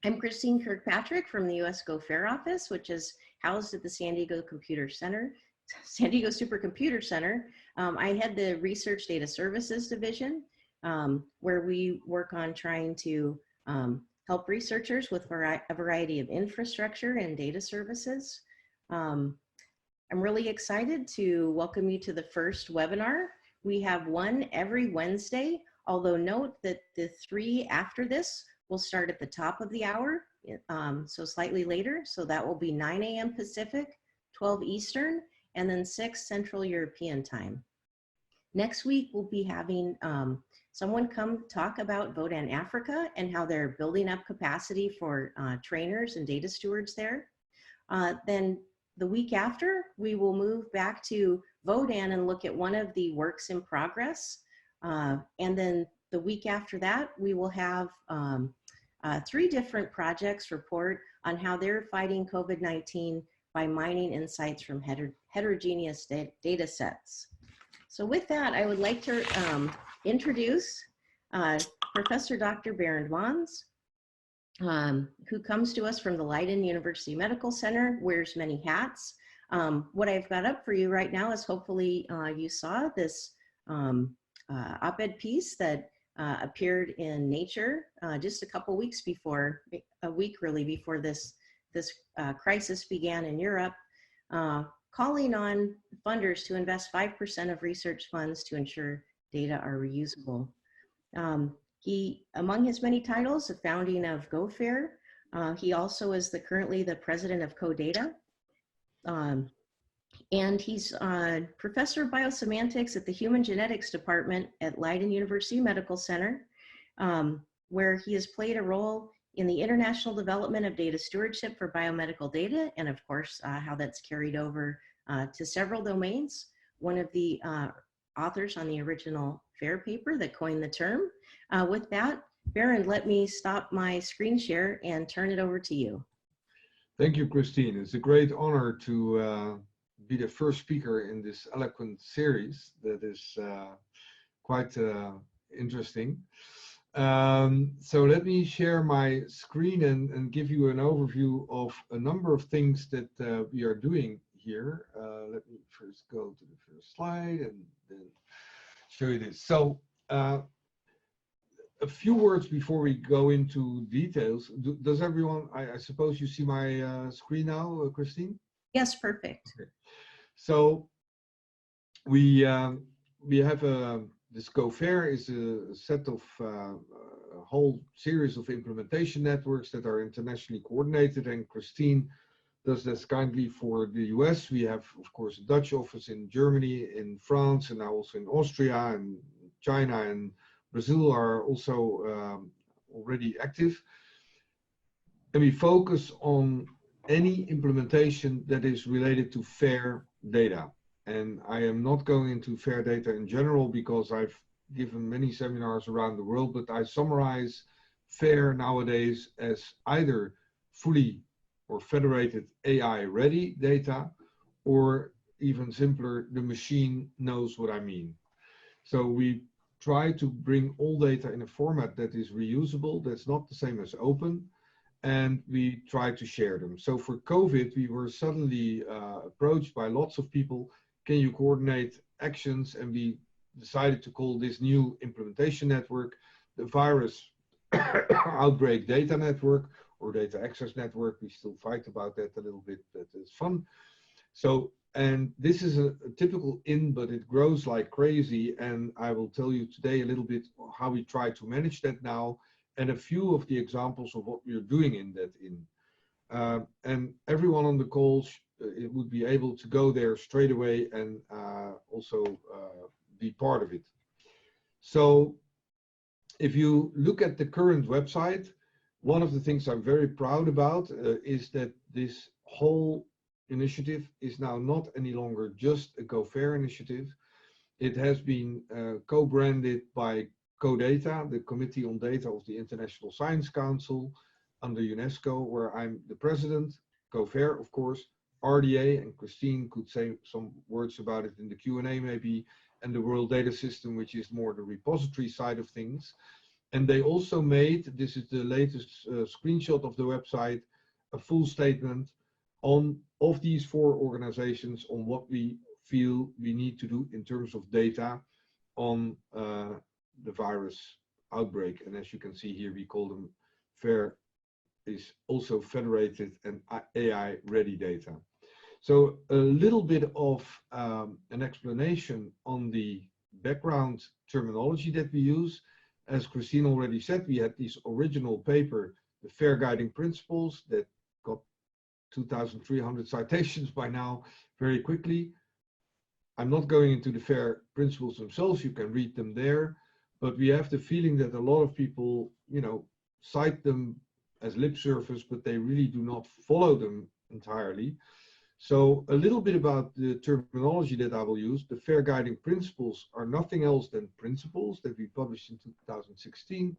I'm Christine Kirkpatrick from the US Go Fair office, which is housed at the San Diego Supercomputer Center. I head the Research Data Services Division, where we work on trying to help researchers with a variety of infrastructure and data services. I'm really excited to welcome you to the first webinar. We have one every Wednesday, although note that the 3 after this will start at the top of the hour, so slightly later. So that will be 9 a.m. Pacific, 12 Eastern, and then 6 Central European time. Next week, we'll be having someone come talk about VODAN Africa and how they're building up capacity for trainers and data stewards there. Then the week after, we will move back to VODAN and look at one of the works in progress. And then the week after that, we will have 3 different projects report on how they're fighting COVID-19 by mining insights from heterogeneous data sets. So with that, I would like to introduce Professor Dr. Barend Mons, who comes to us from the Leiden University Medical Center, wears many hats. What I've got up for you right now is hopefully you saw this op-ed piece that appeared in Nature just a couple weeks before, a week really before this crisis began in Europe, calling on funders to invest 5% of research funds to ensure data are reusable. He, among his many titles, the founding of GoFair, he also is currently the president of CoData. And he's professor of biosemantics at the Human Genetics Department at Leiden University Medical Center, where he has played a role in the international development of data stewardship for biomedical data, and of course, how that's carried over to several domains. One of the authors on the original FAIR paper that coined the term. With that, Barend, let me stop my screen share and turn it over to you. Thank you, Christine. It's a great honor to be the first speaker in this eloquent series that is quite interesting. So let me share my screen and give you an overview of a number of things that we are doing here. Let me first go to the first slide and then show you this. So a few words before we go into details. Does everyone, I suppose you see my screen now, Christine? Yes, perfect. Okay. So we have this GoFair is a set of a whole series of implementation networks that are internationally coordinated, and Christine does this kindly for the US. We have, of course, a Dutch office in Germany, in France, and now also in Austria, and China and Brazil are also already active. And we focus on any implementation that is related to FAIR data. And I am not going into FAIR data in general because I've given many seminars around the world, but I summarize FAIR nowadays as either fully or federated AI ready data, or even simpler, the machine knows what I mean. So we try to bring all data in a format that is reusable, that's not the same as open, and we try to share them. So for COVID, we were suddenly approached by lots of people, can you coordinate actions? And we decided to call this new implementation network the Virus Outbreak Data Network, or Data Access Network. We still fight about that a little bit, but it's fun. So, and this is a typical but it grows like crazy. And I will tell you today a little bit how we try to manage that now, and a few of the examples of what we're doing in that. And everyone on the call it would be able to go there straight away and also be part of it. So if you look at the current website, one of the things I'm very proud about is that this whole initiative is now not any longer just a GoFair initiative. It has been co-branded by CoData, the Committee on Data of the International Science Council under UNESCO, where I'm the president, GoFair, of course, RDA, and Christine could say some words about it in the Q&A maybe, and the World Data System, which is more the repository side of things. And they also made, this is the latest screenshot of the website, a full statement of these 4 organizations on what we feel we need to do in terms of data on the virus outbreak. And as you can see here, we call them FAIR is also federated and AI ready data. So a little bit of an explanation on the background terminology that we use. As Christine already said, we had this original paper, the FAIR Guiding Principles, that got 2,300 citations by now very quickly. I'm not going into the FAIR principles themselves, you can read them there, but we have the feeling that a lot of people, you know, cite them as lip service, but they really do not follow them entirely. So a little bit about the terminology that I will use. The FAIR Guiding Principles are nothing else than principles that we published in 2016.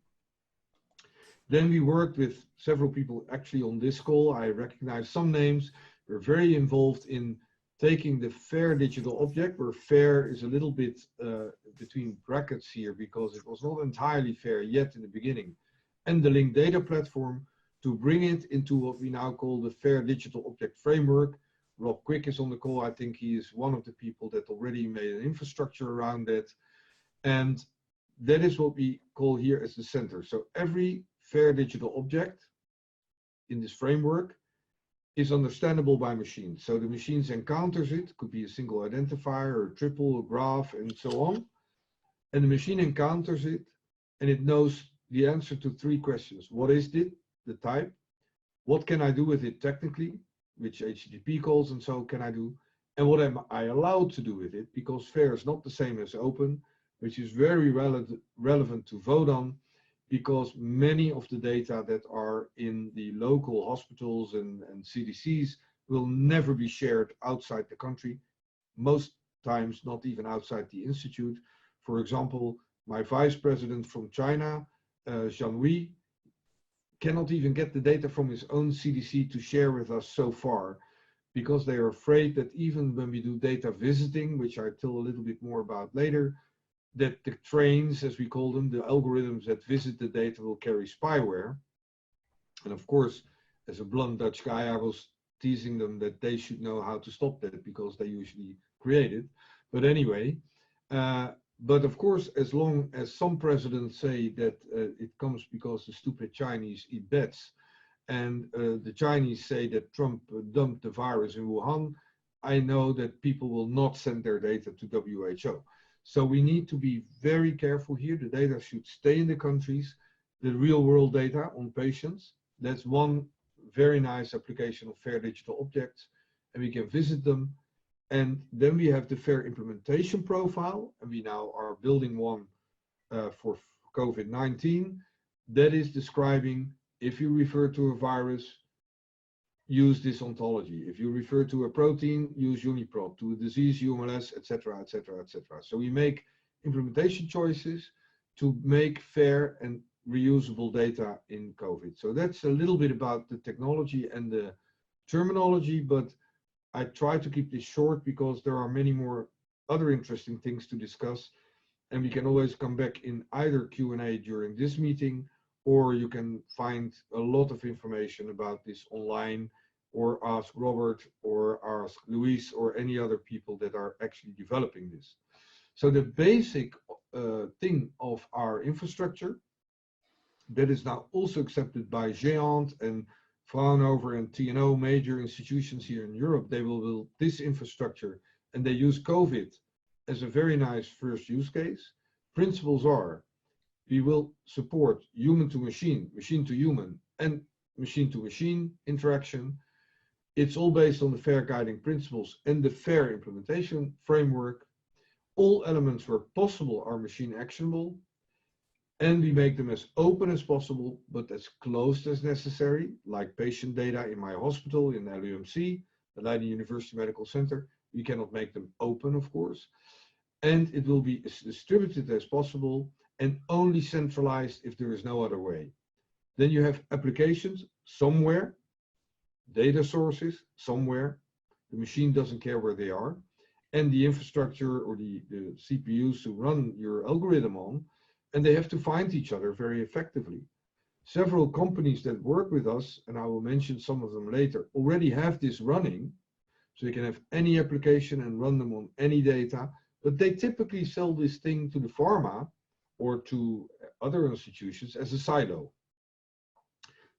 Then we worked with several people actually on this call. I recognize some names. We're very involved in taking the FAIR digital object, where FAIR is a little bit between brackets here because it was not entirely FAIR yet in the beginning, and the linked data platform to bring it into what we now call the FAIR digital object framework. Rob Quick is on the call. I think he is one of the people that already made an infrastructure around it. And that is what we call here as the center. So every FAIR digital object in this framework is understandable by machines. So the machines encounters it, could be a single identifier or a triple, a graph, and so on. And the machine encounters it, and it knows the answer to 3 questions. What is it, the type? What can I do with it technically? Which HTTP calls and so can I do? And what am I allowed to do with it? Because FAIR is not the same as open, which is very relevant to VODAN, because many of the data that are in the local hospitals and CDCs will never be shared outside the country, most times not even outside the institute. For example, my vice president from China, Jianhui, cannot even get the data from his own CDC to share with us so far, because they are afraid that even when we do data visiting, which I tell a little bit more about later, that the trains, as we call them, the algorithms that visit the data will carry spyware. And of course, as a blunt Dutch guy, I was teasing them that they should know how to stop that because they usually create it. But anyway, but of course, as long as some presidents say that it comes because the stupid Chinese eat bats, and the Chinese say that Trump dumped the virus in Wuhan, I know that people will not send their data to WHO. So we need to be very careful here. The data should stay in the countries, the real world data on patients. That's one very nice application of FAIR digital objects, and we can visit them. And then we have the FAIR implementation profile, and we now are building one for COVID-19 that is describing, if you refer to a virus, use this ontology. If you refer to a protein, use UniProt, to a disease, UMLS, etc., etc., etc. So we make implementation choices to make FAIR and reusable data in COVID. So that's a little bit about the technology and the terminology, but I try to keep this short because there are many more other interesting things to discuss, and we can always come back in either Q&A during this meeting, or you can find a lot of information about this online, or ask Robert, or ask Luis, or any other people that are actually developing this. So the basic thing of our infrastructure that is now also accepted by Géant and Fraunhofer and TNO, major institutions here in Europe, they will build this infrastructure, and they use COVID as a very nice first use case. Principles are, we will support human to machine, machine to human, and machine to machine interaction. It's all based on the FAIR guiding principles and the FAIR implementation framework. All elements where possible are machine actionable, and we make them as open as possible, but as closed as necessary, like patient data in my hospital, in LUMC, the Leiden University Medical Center. We cannot make them open, of course. And it will be as distributed as possible and only centralized if there is no other way. Then you have applications somewhere, data sources somewhere. The machine doesn't care where they are. And the infrastructure or the CPUs to run your algorithm on and they have to find each other very effectively. Several companies that work with us, and I will mention some of them later, already have this running, so you can have any application and run them on any data, but they typically sell this thing to the pharma or to other institutions as a silo.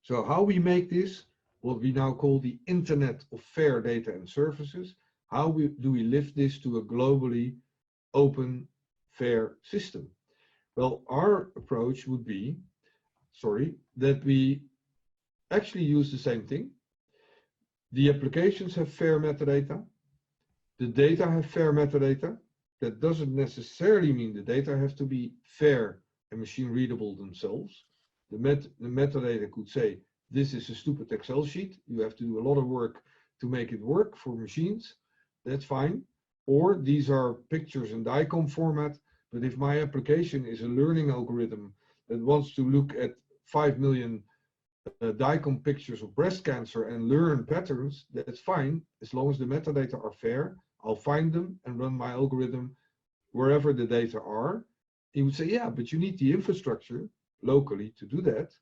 So how we make this, what we now call the Internet of Fair Data and Services, how do we lift this to a globally open, fair system? Well, our approach would be, that we actually use the same thing. The applications have fair metadata. The data have fair metadata. That doesn't necessarily mean the data have to be fair and machine readable themselves. The metadata could say, this is a stupid Excel sheet. You have to do a lot of work to make it work for machines. That's fine. Or these are pictures in DICOM format. But if my application is a learning algorithm that wants to look at 5 million DICOM pictures of breast cancer and learn patterns, that's fine. As long as the metadata are fair, I'll find them and run my algorithm wherever the data are. He would say, yeah, but you need the infrastructure locally to do that.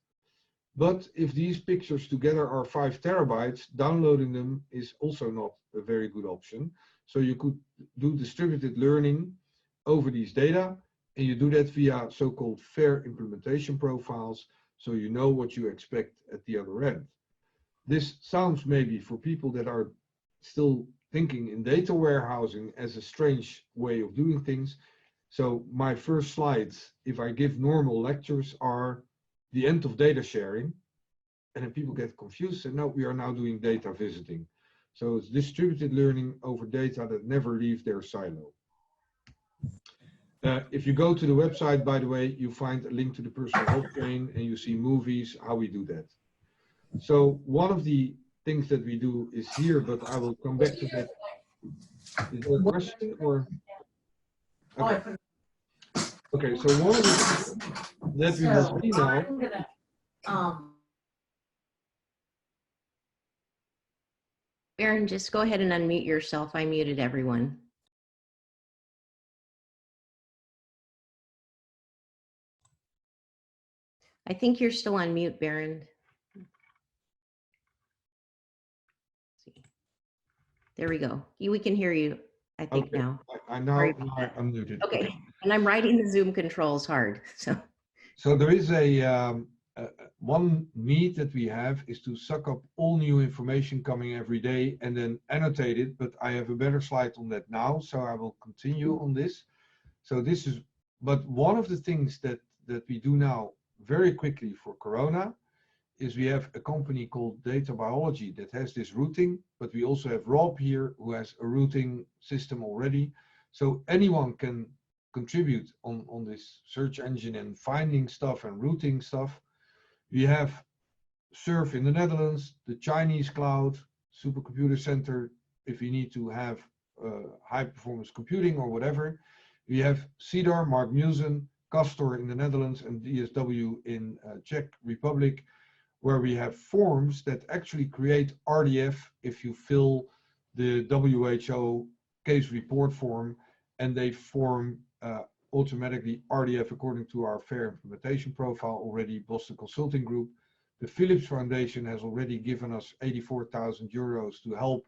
But if these pictures together are 5 terabytes, downloading them is also not a very good option. So you could do distributed learning over these data, and you do that via so-called fair implementation profiles, so you know what you expect at the other end. This sounds maybe for people that are still thinking in data warehousing as a strange way of doing things. So my first slides, if I give normal lectures, are the end of data sharing, and then people get confused and no, we are now doing data visiting. So it's distributed learning over data that never leave their silo. If you go to the website, by the way, you find a link to the personal health train and you see movies, how we do that. So one of the things that we do is here, but I will come back to that. Is there a question or? Okay. Okay, so one of the things that we will see now. Barend, just go ahead and unmute yourself. I muted everyone. I think you're still on mute, Barend. There we go. We can hear you, I think, Okay. now. I now I'm muted. Okay. And I'm writing the Zoom controls hard. So there is one need that we have is to suck up all new information coming every day and then annotate it, but I have a better slide on that now, so I will continue on this. So this is, but one of the things that we do now very quickly for Corona is we have a company called Data Biology that has this routing, but we also have Rob here who has a routing system already. So anyone can contribute on this search engine and finding stuff and routing stuff. We have Surf in the Netherlands, the Chinese cloud, supercomputer center, if you need to have high performance computing or whatever. We have CEDAR, Mark Musen, Castor in the Netherlands, and DSW in Czech Republic, where we have forms that actually create RDF if you fill the WHO case report form, and they form automatically RDF according to our fair implementation profile already. Boston Consulting Group. The Philips Foundation has already given us 84,000 euros to help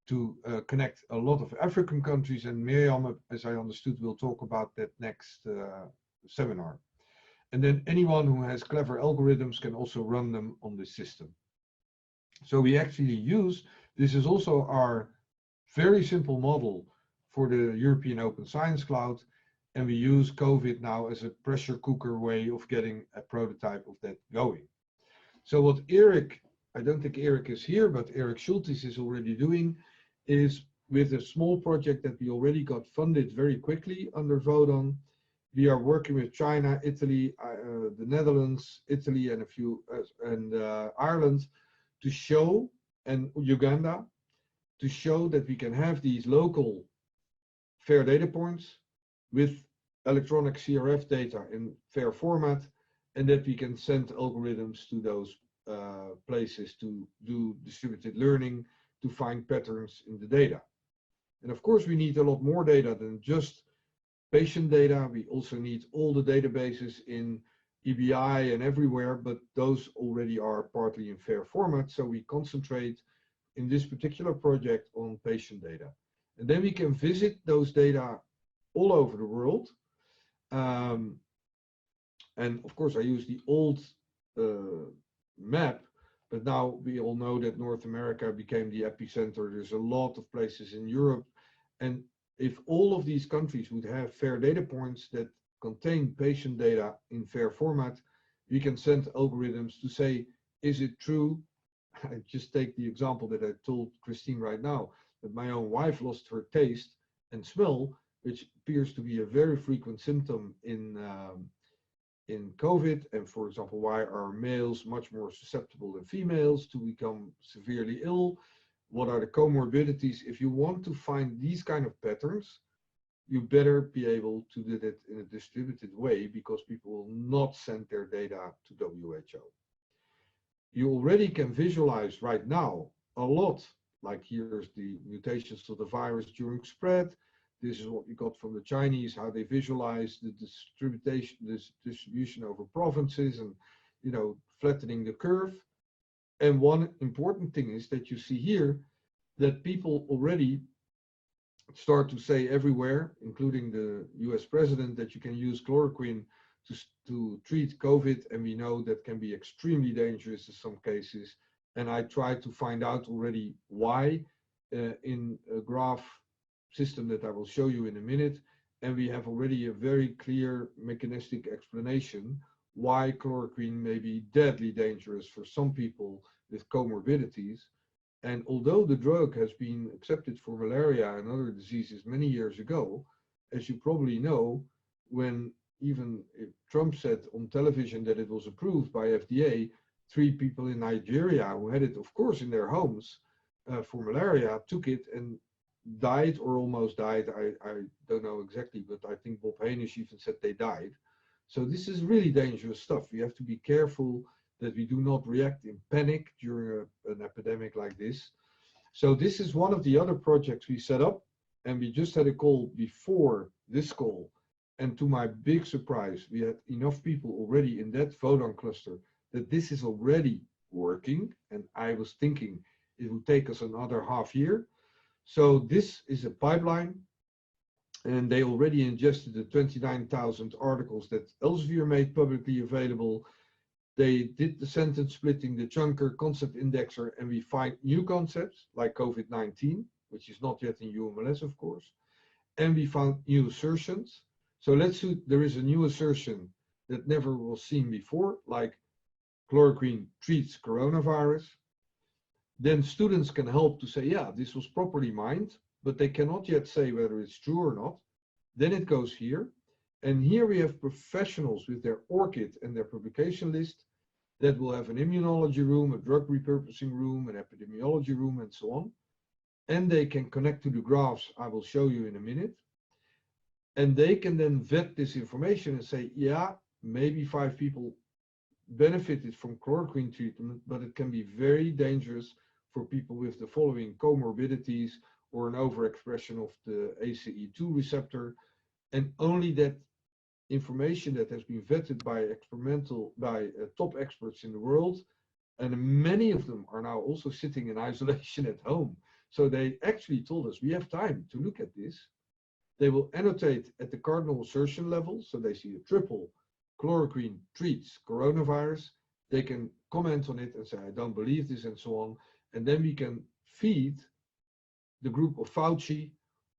to connect a lot of African countries, and Miriam, as I understood, will talk about that next seminar. And then anyone who has clever algorithms can also run them on this system. So we actually use, this is also our very simple model for the European Open Science Cloud, and we use COVID now as a pressure cooker way of getting a prototype of that going. So what Eric, I don't think Eric is here, but Eric Schultes is already doing is with a small project that we already got funded very quickly under VODAN. We are working with China, Italy, the Netherlands, Italy, and a few, Ireland to show, and Uganda, to show that we can have these local fair data points with electronic CRF data in fair format, and that we can send algorithms to those places to do distributed learning, to find patterns in the data. And of course, we need a lot more data than just patient data. We also need all the databases in EBI and everywhere, but those already are partly in FAIR format. So we concentrate in this particular project on patient data. And then we can visit those data all over the world. And of course, I use the old map, but now we all know that North America became the epicenter. There's a lot of places in Europe. And if all of these countries would have FAIR data points that contain patient data in FAIR format, we can send algorithms to say, is it true? I just take the example that I told Christine right now, that my own wife lost her taste and smell, which appears to be a very frequent symptom in COVID. And for example, why are males much more susceptible than females to become severely ill? What are the comorbidities? If you want to find these kind of patterns, you better be able to do that in a distributed way, because people will not send their data to WHO. You already can visualize right now a lot, like here's the mutations of the virus during spread. This is what we got from the Chinese, how they visualize the distribution over provinces and, you know, flattening the curve. And one important thing is that you see here that people already start to say everywhere, including the US president, that you can use chloroquine to treat COVID. And we know that can be extremely dangerous in some cases. And I tried to find out already why in a graph system that I will show you in a minute. And we have already a very clear mechanistic explanation why chloroquine may be deadly dangerous for some people with comorbidities. And although the drug has been accepted for malaria and other diseases many years ago, as you probably know, when even Trump said on television that it was approved by FDA, 3 people in Nigeria who had it, of course, in their homes for malaria took it and died or almost died. I don't know exactly, but I think Bob Hainish even said they died. So this is really dangerous stuff. We have to be careful that we do not react in panic during an epidemic like this. So this is one of the other projects we set up, and we just had a call before this call. And to my big surprise, we had enough people already in that VODAN cluster that this is already working. And I was thinking it would take us another half year. So this is a pipeline, and they already ingested the 29,000 articles that Elsevier made publicly available. They did the sentence splitting, the chunker, concept indexer, and we find new concepts like COVID-19, which is not yet in UMLS, of course. And we found new assertions. So let's see, there is a new assertion that never was seen before, like chloroquine treats coronavirus. Then students can help to say, yeah, this was properly mined, but they cannot yet say whether it's true or not. Then it goes here. And here we have professionals with their ORCID and their publication list that will have an immunology room, a drug repurposing room, an epidemiology room, and so on. And they can connect to the graphs I will show you in a minute. And they can then vet this information and say, yeah, maybe 5 people benefited from chloroquine treatment, but it can be very dangerous for people with the following comorbidities or an overexpression of the ACE2 receptor. And only that information that has been vetted by top experts in the world, and many of them are now also sitting in isolation at home. So they actually told us, we have time to look at this. They will annotate at the cardinal assertion level, so they see a triple chloroquine treats coronavirus. They can comment on it and say, I don't believe this, and so on. And then we can feed the group of Fauci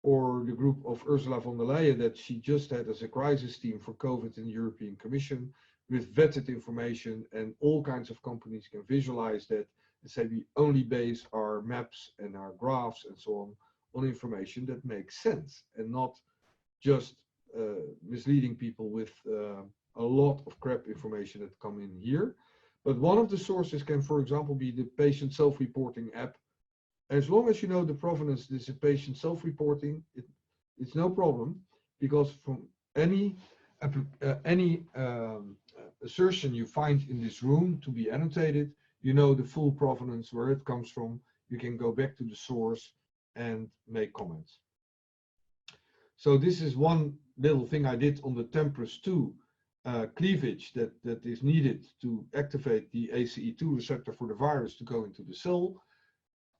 or the group of Ursula von der Leyen that she just had as a crisis team for COVID in the European Commission with vetted information, and all kinds of companies can visualize that and say we only base our maps and our graphs and so on information that makes sense and not just misleading people with a lot of crap information that come in here. But one of the sources can, for example, be the patient self-reporting app. As long as you know the provenance, this is patient self-reporting, it's no problem, because from any assertion you find in this room to be annotated, you know the full provenance, where it comes from. You can go back to the source and make comments. So this is one little thing I did on the TMPRSS2 cleavage that is needed to activate the ACE2 receptor for the virus to go into the cell.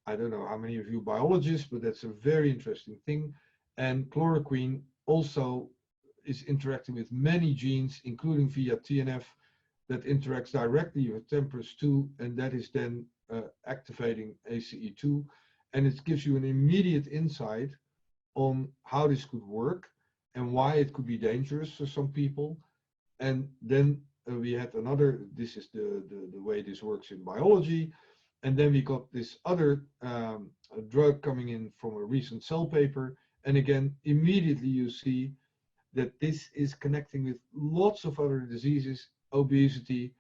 I don't know how many of you biologists, but that's a very interesting thing. And chloroquine also is interacting with many genes, including via TNF, that interacts directly with TMPRSS2, and that is then activating ACE2. And it gives you an immediate insight on how this could work and why it could be dangerous for some people. And then we had another, this is the way this works in biology. And then we got this other drug coming in from a recent Cell paper. And again, immediately you see that this is connecting with lots of other diseases, obesity,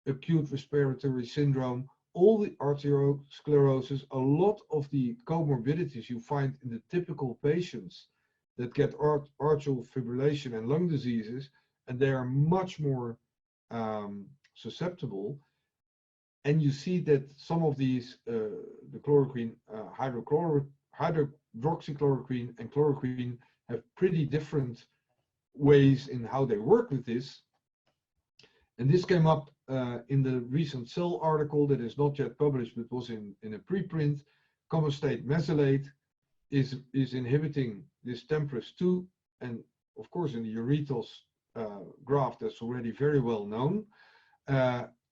acute respiratory syndrome, all the arteriosclerosis, a lot of the comorbidities you find in the typical patients that get atrial fibrillation and lung diseases, and they are much more susceptible. And you see that some of these, the chloroquine, hydroxychloroquine and chloroquine have pretty different ways in how they work with this. And this came up in the recent Cell article that is not yet published, but was in a preprint. Comostate mesylate is inhibiting this TMPRSS2, and of course in the Eurytos graph that's already very well known.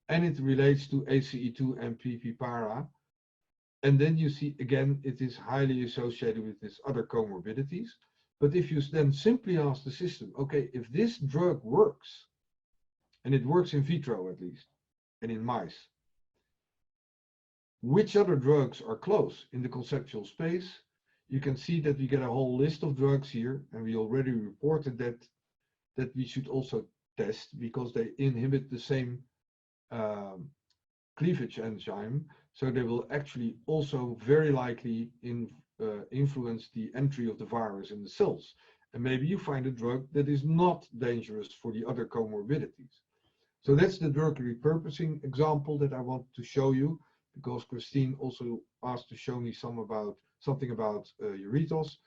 And it relates to ACE2 and PP-para. And then you see, again, it is highly associated with these other comorbidities. But if you then simply ask the system, okay, if this drug works, and it works in vitro at least, and in mice, which other drugs are close in the conceptual space? You can see that we get a whole list of drugs here, and we already reported that we should also test because they inhibit the same cleavage enzyme, so they will actually also very likely influence the entry of the virus in the cells. And maybe you find a drug that is not dangerous for the other comorbidities. So that's the drug repurposing example that I want to show you, because Christine also asked to show me something about Eurytos.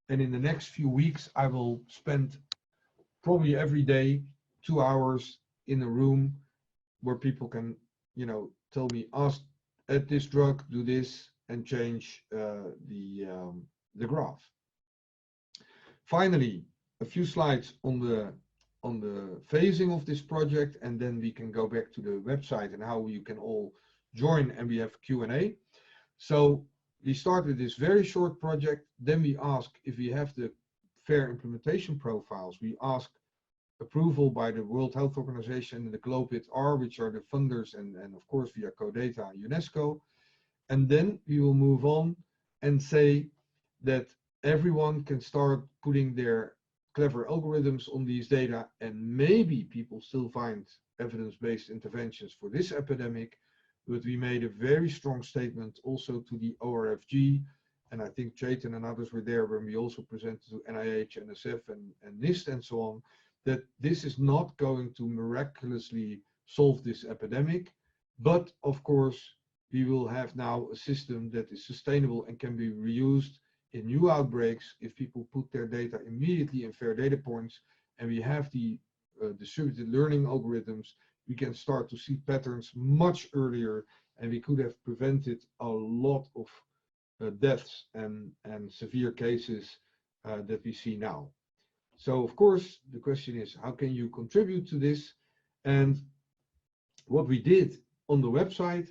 And in the next few weeks, I will spend probably every day 2 hours in a room where people can, tell me, ask at this drug, do this, and change the graph. Finally, a few slides on the phasing of this project, and then we can go back to the website and how you can all join, and we have Q&A. So we start with this very short project, then we ask if we have the fair implementation profiles. We ask approval by the World Health Organization and the GlobeIT-R, which are the funders, and of course via CODATA and UNESCO. And then we will move on and say that everyone can start putting their clever algorithms on these data, and maybe people still find evidence-based interventions for this epidemic. But we made a very strong statement also to the ORFG, and I think Chetan and others were there when we also presented to NIH, NSF, and NIST and so on, that this is not going to miraculously solve this epidemic, but of course we will have now a system that is sustainable and can be reused in new outbreaks if people put their data immediately in fair data points, and we have the distributed learning algorithms. We can start to see patterns much earlier, and we could have prevented a lot of deaths and severe cases that we see now. So of course the question is, how can you contribute to this? And what we did on the website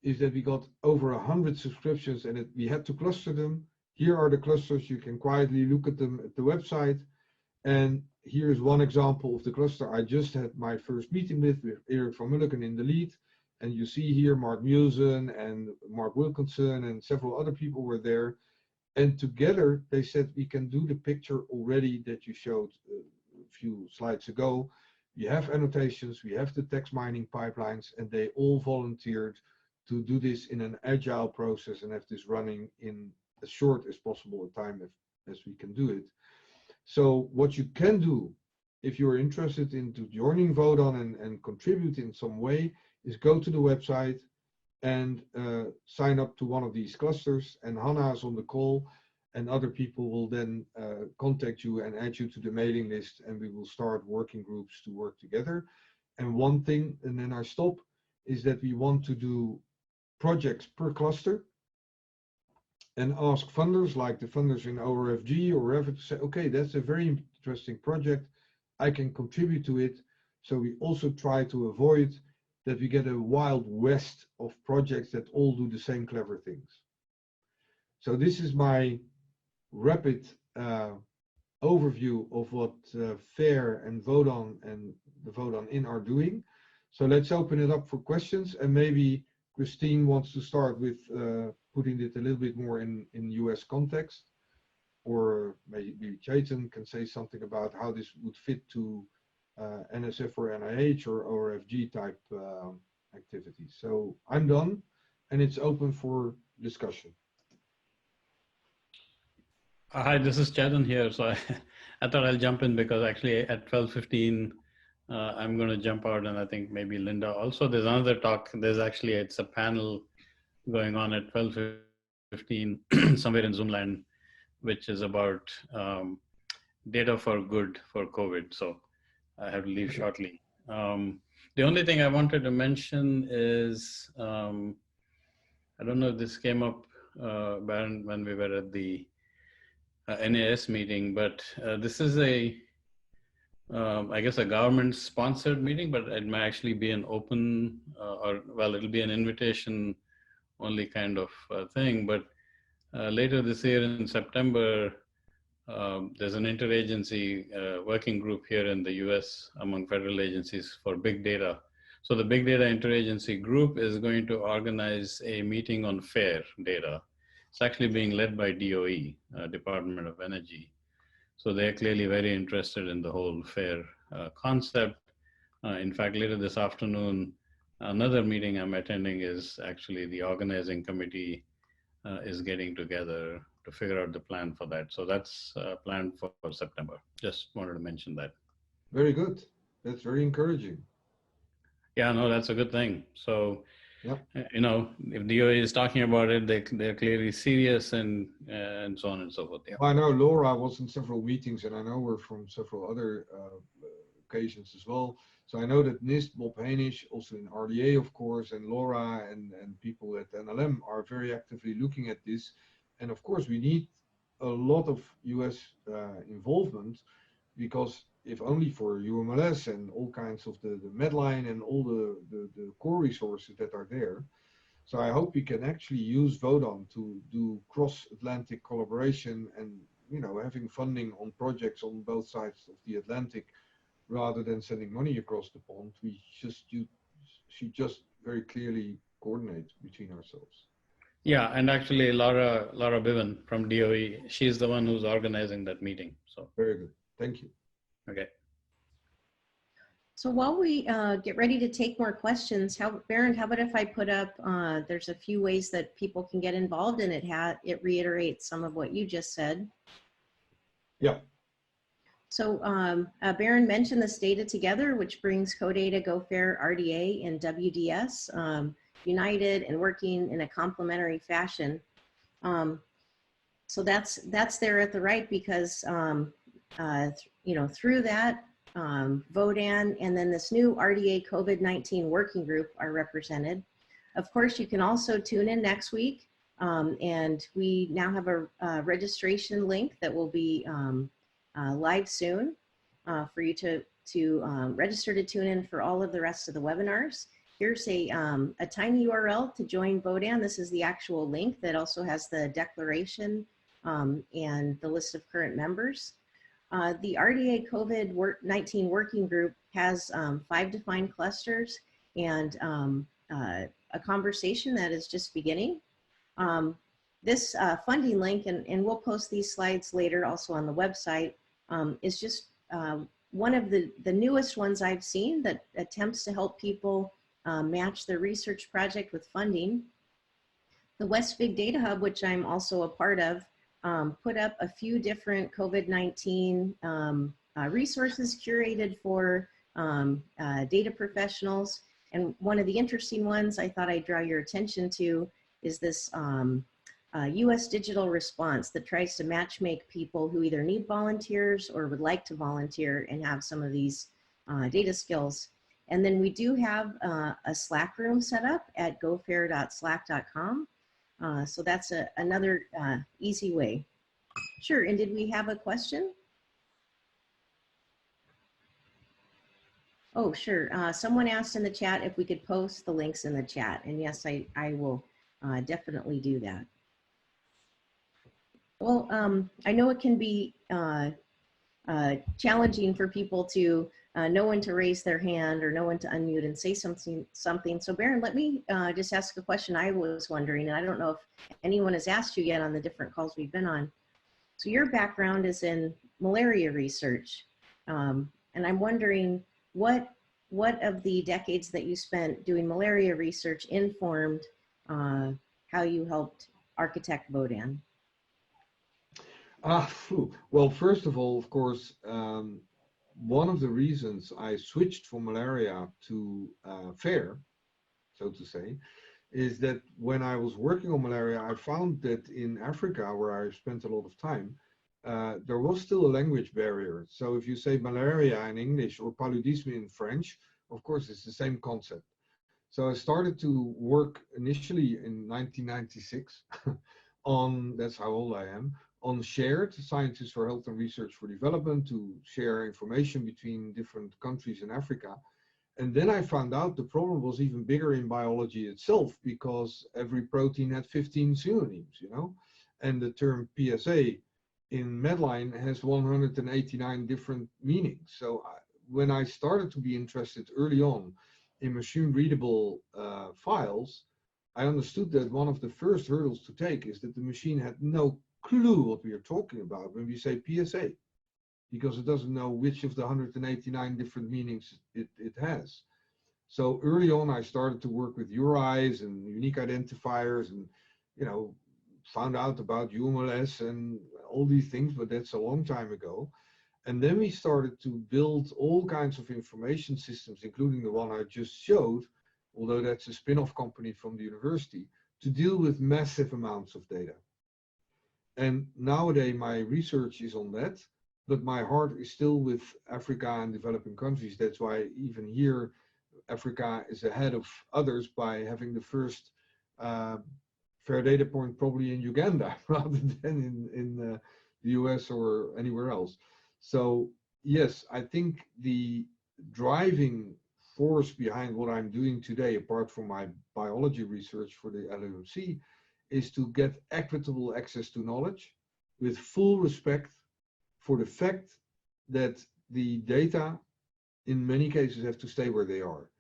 is that we got over 100 subscriptions, and we had to cluster them. Here are the clusters. You can quietly look at them at the website. And here's one example of the cluster I just had my first meeting with Erik van Mulliken in the lead. And you see here Mark Musen and Mark Wilkinson and several other people were there. And together they said, we can do the picture already that you showed a few slides ago. We have annotations, we have the text mining pipelines, and they all volunteered to do this in an agile process and have this running in as short as possible a time as we can do it. So what you can do if you're interested into joining VODAN and contribute in some way is go to the website and sign up to one of these clusters. And Hannah is on the call, and other people will then contact you and add you to the mailing list, and we will start working groups to work together. And one thing, and then I stop, is that we want to do projects per cluster and ask funders, like the funders in ORFG or wherever, to say, okay, that's a very interesting project, I can contribute to it. So we also try to avoid that we get a wild west of projects that all do the same clever things. So this is my rapid overview of what FAIR and VODAN and the VODAN in are doing. So let's open it up for questions, and maybe Christine wants to start with putting it a little bit more in US context, or maybe Chetan can say something about how this would fit to NSF or NIH or ORFG type activities. So I'm done, and it's open for discussion. Hi, this is Chetan here. So I thought I'll jump in because actually at 12:15, I'm going to jump out, and I think maybe Linda also. There's another talk. There's actually, it's a panel going on at 12:15 somewhere in Zoomland, which is about data for good for COVID. So I have to leave shortly. The only thing I wanted to mention is, I don't know if this came up, Barend, when we were at the NAS meeting, but this is I guess a government sponsored meeting, but it might actually be an open well, it'll be an invitation only kind of thing. But later this year in September, there's an interagency working group here in the US among federal agencies for big data. So the big data interagency group is going to organize a meeting on FAIR data. It's actually being led by DOE, Department of Energy. So they're clearly very interested in the whole FAIR concept. In fact, later this afternoon, another meeting I'm attending is actually the organizing committee is getting together to figure out the plan for that. So that's planned for September. Just wanted to mention that. Very good. That's very encouraging. Yeah, no, that's a good thing. So, yep. You know, if DOE is talking about it, they're clearly serious, and so on and so forth. Yeah. Well, I know Laura was in several meetings, and I know her from several other occasions as well. So I know that NIST, Bob Hainish, also in RDA, of course, and Laura and people at NLM are very actively looking at this. And of course, we need a lot of US involvement, because if only for UMLS and all kinds of the Medline and all the core resources that are there. So I hope we can actually use VODAN to do cross-Atlantic collaboration and, you know, having funding on projects on both sides of the Atlantic, rather than sending money across the pond. We should just very clearly coordinate between ourselves. Yeah, and actually Laura Biven from DOE, she's the one who's organizing that meeting. So very good. Thank you. Okay. So while we get ready to take more questions, Barend, how about if I put up, there's a few ways that people can get involved, and it reiterates some of what you just said. Yeah. So Barend mentioned this Data Together, which brings CODATA, GoFair, RDA, and WDS united and working in a complementary fashion. So that's there at the right, because you know, through that, VODAN and then this new RDA COVID-19 working group are represented. Of course, you can also tune in next week, and we now have a registration link that will be live soon for you to register to tune in for all of the rest of the webinars. Here's a tiny URL to join VODAN. This is the actual link that also has the declaration and the list of current members. The RDA COVID-19 working group has 5 defined clusters and a conversation that is just beginning. This funding link, and we'll post these slides later also on the website, is just one of the newest ones I've seen that attempts to help people match their research project with funding. The West Big Data Hub, which I'm also a part of, put up a few different COVID-19 resources curated for data professionals. And one of the interesting ones I thought I'd draw your attention to is this US digital response that tries to matchmake people who either need volunteers or would like to volunteer and have some of these data skills. And then we do have a Slack room set up at gofair.slack.com. So that's another easy way. Sure, and did we have a question? Oh, sure. Someone asked in the chat if we could post the links in the chat. And yes, I will definitely do that. Well, I know it can be challenging for people to know when to raise their hand or know when to unmute and say something. So Barend, let me just ask a question I was wondering, and I don't know if anyone has asked you yet on the different calls we've been on. So your background is in malaria research. And I'm wondering what of the decades that you spent doing malaria research informed how you helped architect VODAN? Well, first of all, of course, one of the reasons I switched from malaria to FAIR, so to say, is that when I was working on malaria, I found that in Africa, where I spent a lot of time, there was still a language barrier. So if you say malaria in English or paludisme in French, of course, it's the same concept. So I started to work initially in 1996 on, that's how old I am, on shared Scientists for Health and Research for Development to share information between different countries in Africa. And then I found out the problem was even bigger in biology itself, because every protein had 15 pseudonyms, you know, and the term PSA in Medline has 189 different meanings. So when I started to be interested early on in machine readable files, I understood that one of the first hurdles to take is that the machine had no clue what we are talking about when we say PSA, because it doesn't know which of the 189 different meanings it has. So early on, I started to work with URIs and unique identifiers, and you know, found out about UMLS and all these things, but that's a long time ago. And then we started to build all kinds of information systems, including the one I just showed, although that's a spin-off company from the university, to deal with massive amounts of data. And nowadays my research is on that, but my heart is still with Africa and developing countries. That's why even here, Africa is ahead of others by having the first fair data point probably in Uganda rather than in the US or anywhere else. So yes, I think the driving force behind what I'm doing today, apart from my biology research for the LUMC, is to get equitable access to knowledge with full respect for the fact that the data in many cases have to stay where they are.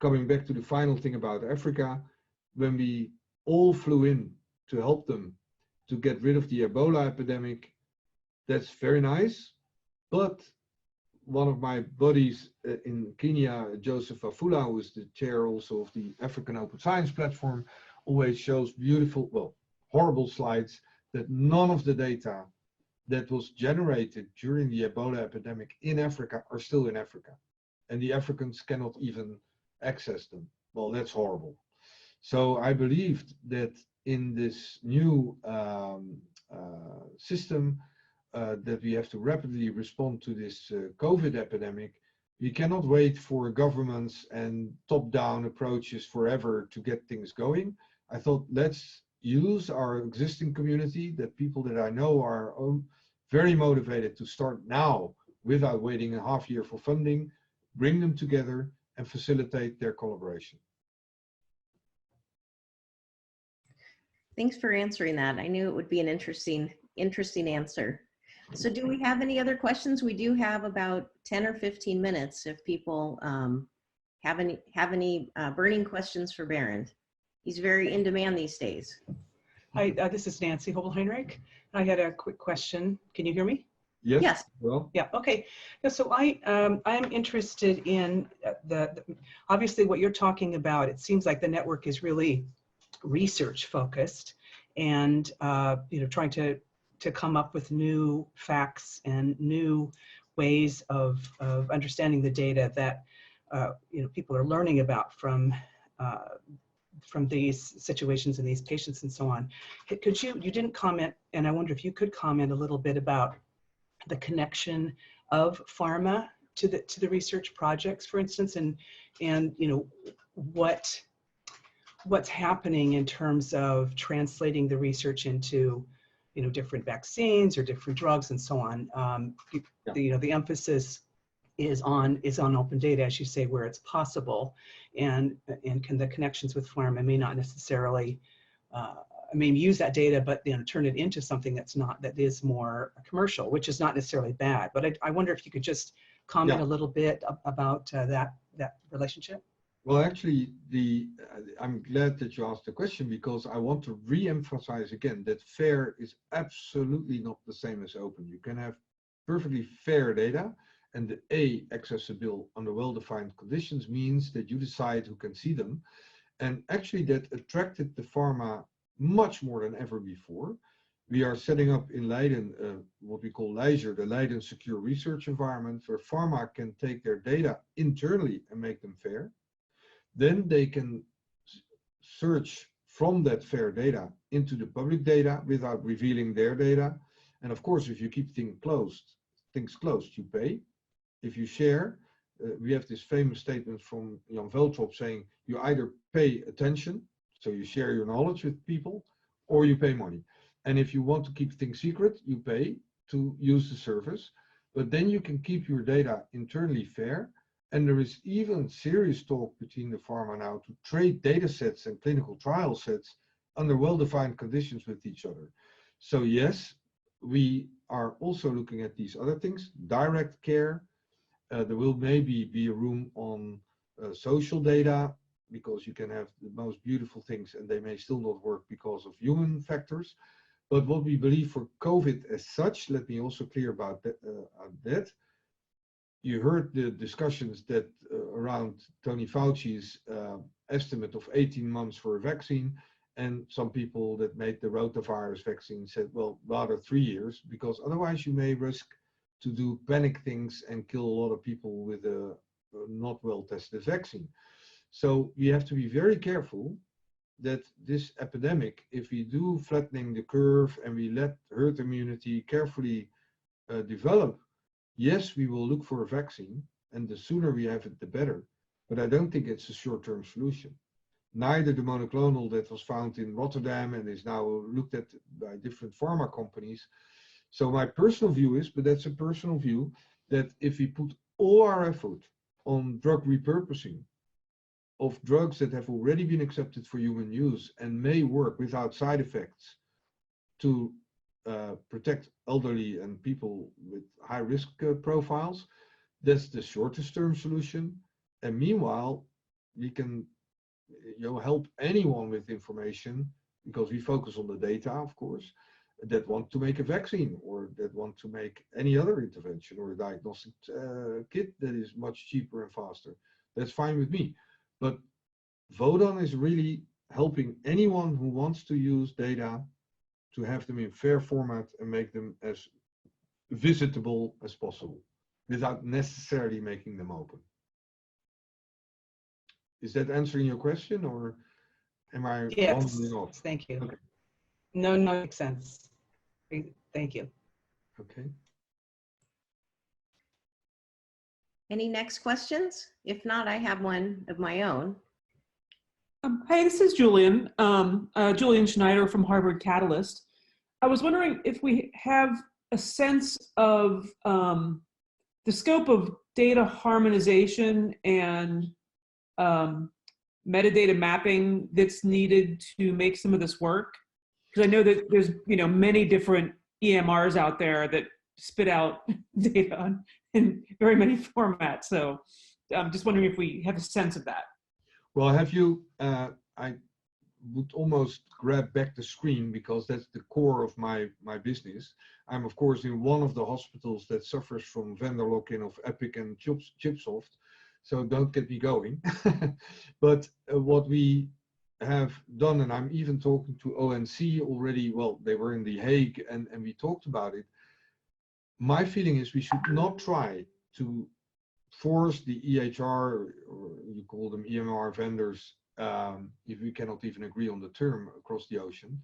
Coming back to the final thing about Africa, when we all flew in to help them to get rid of the Ebola epidemic, that's very nice. But one of my buddies in Kenya, Joseph Afula, who is the chair also of the African Open Science Platform, always shows beautiful, well, horrible slides that none of the data that was generated during the Ebola epidemic in Africa are still in Africa. And the Africans cannot even access them. Well, that's horrible. So I believed that in this new system that we have to rapidly respond to this COVID epidemic, we cannot wait for governments and top-down approaches forever to get things going. I thought, let's use our existing community, that people that I know are very motivated to start now without waiting a half year for funding, bring them together and facilitate their collaboration. Thanks for answering that. I knew it would be an interesting answer. So do we have any other questions? We do have about 10 or 15 minutes if people have any burning questions for Barend. He's very in demand these days. Hi, this is Nancy Hobel-Heinrich. I had a quick question. Can you hear me? Yes. Yes. Well. Yeah. Okay. So I'm interested in obviously what you're talking about. It seems like the network is really research focused, and you know, trying to come up with new facts and new ways of understanding the data that you know, people are learning about from from these situations and these patients and so on. Could you didn't comment, and I wonder if you could comment a little bit about the connection of pharma to the research projects, for instance, and you know, what's happening in terms of translating the research into, you know, different vaccines or different drugs and so on. You know, the emphasis is on open data, as you say, where it's possible, and the connections with pharma may not necessarily maybe use that data, but you know, turn it into something that is more commercial, which is not necessarily bad. But I wonder if you could just comment a little bit about that relationship. Well, actually, I'm glad that you asked the question, because I want to re-emphasize again that fair is absolutely not the same as open. You can have perfectly fair data, and the accessible under well-defined conditions means that you decide who can see them. And actually that attracted the pharma much more than ever before. We are setting up in Leiden what we call Leisure, the Leiden Secure Research Environment, where pharma can take their data internally and make them fair. Then they can search from that fair data into the public data without revealing their data. And of course, if you keep things closed, you pay. If you share, we have this famous statement from Jan Veltrop saying, you either pay attention, so you share your knowledge with people, or you pay money. And if you want to keep things secret, you pay to use the service, but then you can keep your data internally fair. And there is even serious talk between the pharma now to trade data sets and clinical trial sets under well-defined conditions with each other. So yes, we are also looking at these other things, direct care. There will maybe be a room on social data, because you can have the most beautiful things and they may still not work because of human factors. But what we believe for COVID as such, let me also clear about that. You heard the discussions that around Tony Fauci's estimate of 18 months for a vaccine, and some people that made the rotavirus vaccine said, well, rather 3 years, because otherwise you may risk to do panic things and kill a lot of people with a not well tested vaccine. So we have to be very careful that this epidemic, if we do flattening the curve and we let herd immunity carefully develop, yes, we will look for a vaccine, and the sooner we have it, the better. But I don't think it's a short-term solution. Neither the monoclonal that was found in Rotterdam and is now looked at by different pharma companies. So my personal view is, but that's a personal view, that if we put all our effort on drug repurposing of drugs that have already been accepted for human use and may work without side effects to protect elderly and people with high risk profiles, that's the shortest term solution. And meanwhile, we can help anyone with information, because we focus on the data, of course, that want to make a vaccine or that want to make any other intervention or a diagnostic kit that is much cheaper and faster. That's fine with me. But VODAN is really helping anyone who wants to use data to have them in fair format and make them as visitable as possible without necessarily making them open. Is that answering your question, or am I wandering off? Thank you. Okay. No, makes sense. Thank you. Okay. Any next questions? If not, I have one of my own. Hey, this is Julian. Julian Schneider from Harvard Catalyst. I was wondering if we have a sense of the scope of data harmonization and metadata mapping that's needed to make some of this work. Because I know that there's many different EMRs out there that spit out data in very many formats. So I'm just wondering if we have a sense of that. Well, have you, I would almost grab back the screen because that's the core of my business. I'm of course in one of the hospitals that suffers from vendor lock-in of Epic and Chipsoft. So don't get me going. But what we have done, and I'm even talking to ONC already, well, they were in The Hague and we talked about it. My feeling is we should not try to force the EHR, or you call them EMR vendors, if we cannot even agree on the term across the ocean.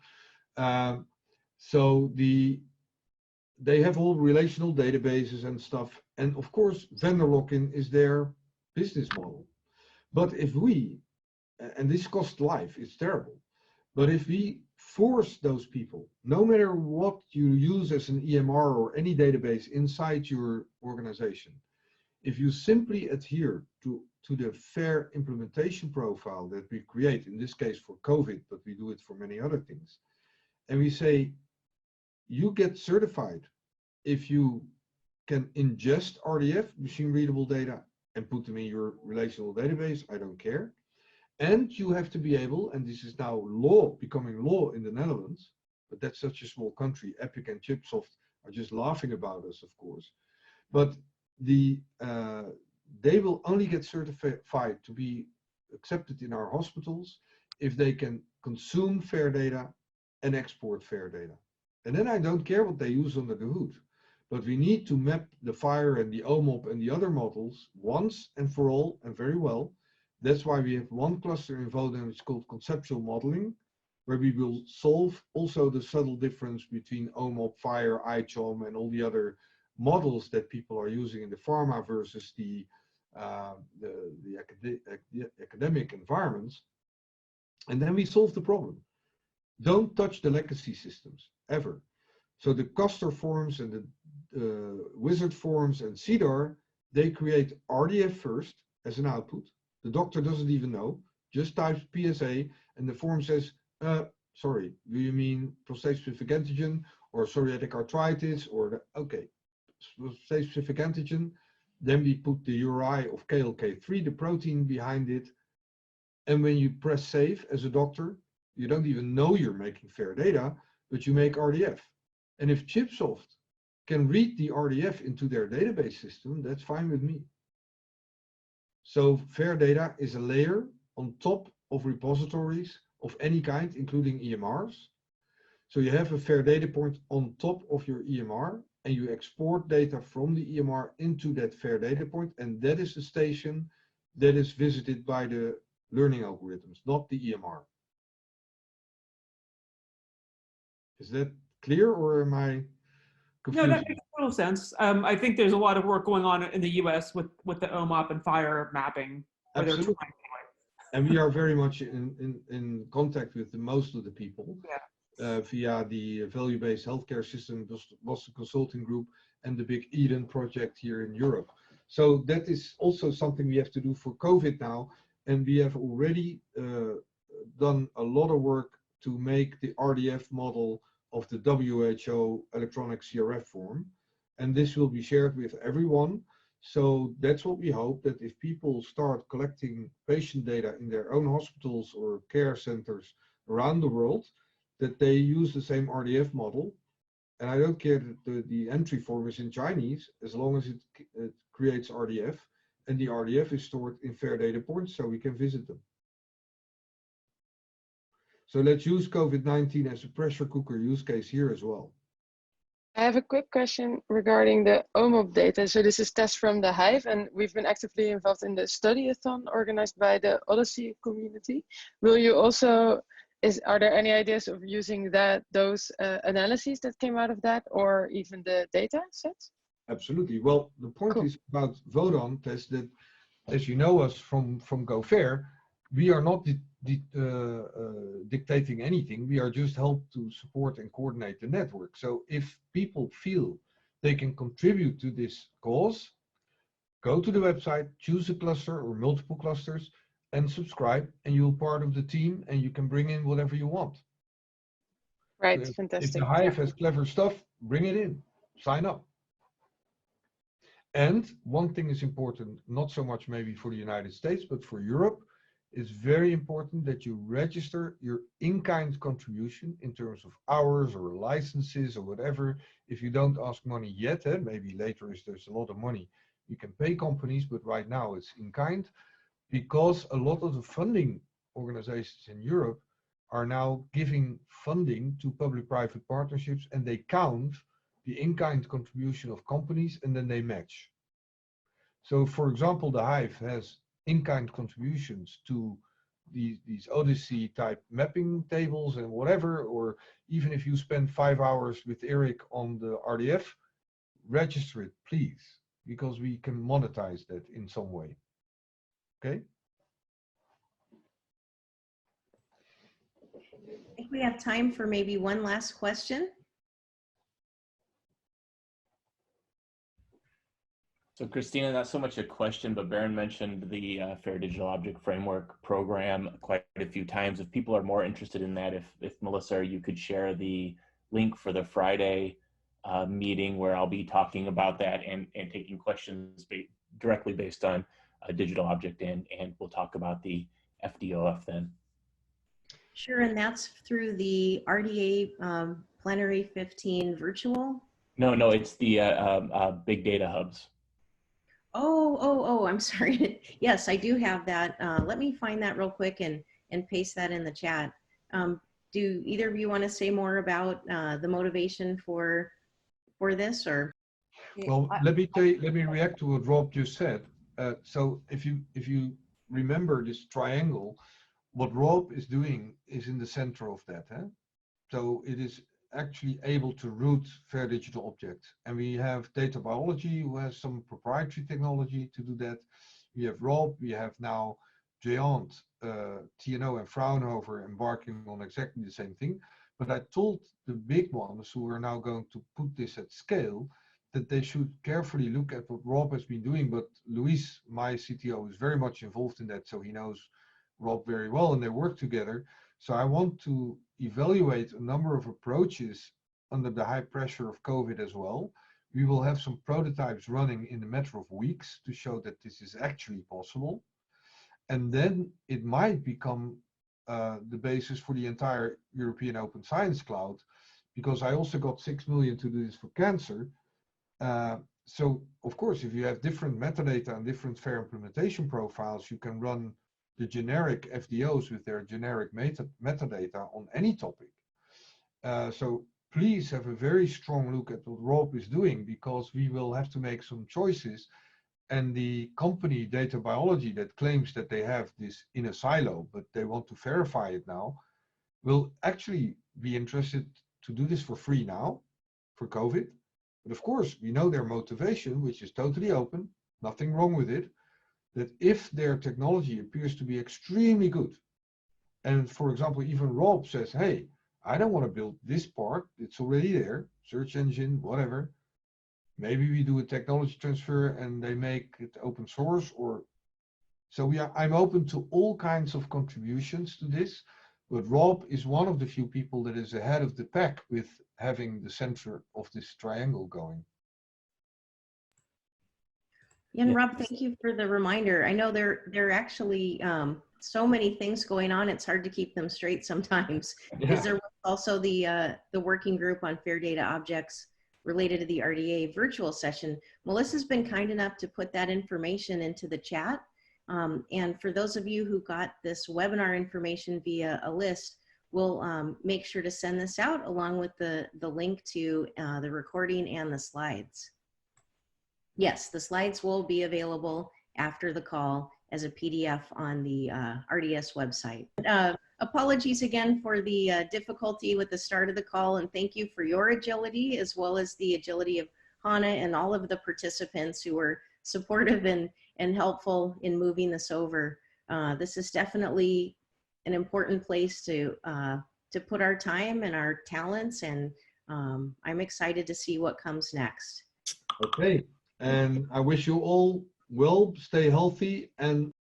So they have all relational databases and stuff. And of course, vendor lock-in is their business model. But if we, and this costs life, it's terrible. But if we force those people, no matter what you use as an EMR or any database inside your organization, if you simply adhere to the fair implementation profile that we create, in this case for COVID, but we do it for many other things, and we say, you get certified if you can ingest RDF, machine readable data, and put them in your relational database, I don't care. And you have to be able, and this is now law, becoming law in the Netherlands, but that's such a small country, Epic and Chipsoft are just laughing about us, of course. But they will only get certified to be accepted in our hospitals if they can consume fair data and export fair data. And then I don't care what they use under the hood. But we need to map the FHIR and the OMOP and the other models once and for all and very well. That's why we have one cluster in VODAN which is called conceptual modeling, where we will solve also the subtle difference between OMOP, FHIR, ICHOM, and all the other models that people are using in the pharma versus the academic environments. And then we solve the problem. Don't touch the legacy systems, ever. So the COSTER forms and the wizard forms and CDAR, they create RDF first as an output. The doctor doesn't even know, just types PSA, and the form says, sorry, do you mean prostate-specific antigen or psoriatic arthritis? Or okay, prostate-specific antigen. Then we put the URI of KLK3, the protein behind it. And when you press save as a doctor, you don't even know you're making fair data, but you make RDF. And if Chipsoft can read the RDF into their database system, that's fine with me. So fair data is a layer on top of repositories of any kind, including EMRs. So you have a fair data point on top of your EMR, and you export data from the EMR into that fair data point, and that is the station that is visited by the learning algorithms, not the EMR. Is that clear, or am I confused? No, that makes total sense. I think there's a lot of work going on in the US with the OMOP and FHIR mapping. Absolutely. And we are very much in contact with most of the people via the value-based healthcare system, Boston Consulting Group, and the big Eden project here in Europe. So that is also something we have to do for COVID now. And we have already done a lot of work to make the RDF model of the WHO electronic CRF form. And this will be shared with everyone. So that's what we hope, that if people start collecting patient data in their own hospitals or care centers around the world, that they use the same RDF model. And I don't care that the entry form is in Chinese, as long as it creates RDF, and the RDF is stored in fair data points so we can visit them. So let's use COVID-19 as a pressure cooker use case here as well. I have a quick question regarding the OMOP data. So this is test from the Hive, and we've been actively involved in the study-a-thon organized by the Odyssey community. Will you also, are there any ideas of using those analyses that came out of that, or even the data sets? Absolutely. Well, the point is about VODAN test that, as you know us from GoFair, we are not dictating anything. We are just help to support and coordinate the network. So if people feel they can contribute to this cause, go to the website, choose a cluster or multiple clusters, and subscribe, and you're part of the team, and you can bring in whatever you want. Right, So fantastic. If the Hive has clever stuff, bring it in, sign up. And one thing is important, not so much maybe for the United States, but for Europe, it's very important that you register your in-kind contribution in terms of hours or licenses or whatever. If you don't ask money yet, maybe later if there's a lot of money, you can pay companies, but right now it's in-kind, because a lot of the funding organizations in Europe are now giving funding to public-private partnerships, and they count the in-kind contribution of companies and then they match. So for example, the Hive has in-kind contributions to these Odyssey type mapping tables and whatever, or even if you spend 5 hours with Eric on the RDF, register it, please, because we can monetize that in some way. Okay. I think we have time for maybe one last question. So Christina, not so much a question, but Barend mentioned the Fair Digital Object Framework program quite a few times. If people are more interested in that, if Melissa, you could share the link for the Friday meeting where I'll be talking about that and taking questions directly based on a digital object, and we'll talk about the FDOF then. Sure, and that's through the RDA Plenary 15 virtual? No, it's the big data hubs. Oh, I'm sorry. Yes, I do have that. Let me find that real quick and paste that in the chat. Do either of you want to say more about the motivation for this, or? Well, let me react to what Rob just said. So if you remember this triangle, what Rob is doing is in the center of that. So it is actually able to route fair digital objects. And we have data biology who has some proprietary technology to do that. We have Rob, we have now Juan, TNO and Fraunhofer embarking on exactly the same thing. But I told the big ones who are now going to put this at scale that they should carefully look at what Rob has been doing. But Luis, my CTO, is very much involved in that, so he knows Rob very well and they work together. So I want to evaluate a number of approaches under the high pressure of COVID as well. We will have some prototypes running in a matter of weeks to show that this is actually possible. And then it might become the basis for the entire European Open Science Cloud, because I also got 6 million to do this for cancer. So of course, if you have different metadata and different fair implementation profiles, you can run the generic FDOs with their generic metadata on any topic. So please have a very strong look at what Rob is doing, because we will have to make some choices. And the company Data Biology that claims that they have this in a silo, but they want to verify it now, will actually be interested to do this for free now for COVID. But of course, we know their motivation, which is totally open, nothing wrong with it, that if their technology appears to be extremely good, and for example, even Rob says, hey, I don't want to build this part, it's already there, search engine, whatever. Maybe we do a technology transfer and they make it open source, or so I'm open to all kinds of contributions to this, but Rob is one of the few people that is ahead of the pack with having the center of this triangle going. Yeah, and Rob, thank you for the reminder. I know there are actually so many things going on, it's hard to keep them straight sometimes. Yeah. Is there also the working group on fair data objects related to the RDA virtual session? Melissa's been kind enough to put that information into the chat. And for those of you who got this webinar information via a list, we'll make sure to send this out along with the link to the recording and the slides. Yes, the slides will be available after the call as a PDF on the RDS website. Apologies again for the difficulty with the start of the call, and thank you for your agility as well as the agility of Hannah and all of the participants who were supportive and helpful in moving this over. This is definitely an important place to put our time and our talents, and I'm excited to see what comes next. Okay, and I wish you all well, stay healthy, and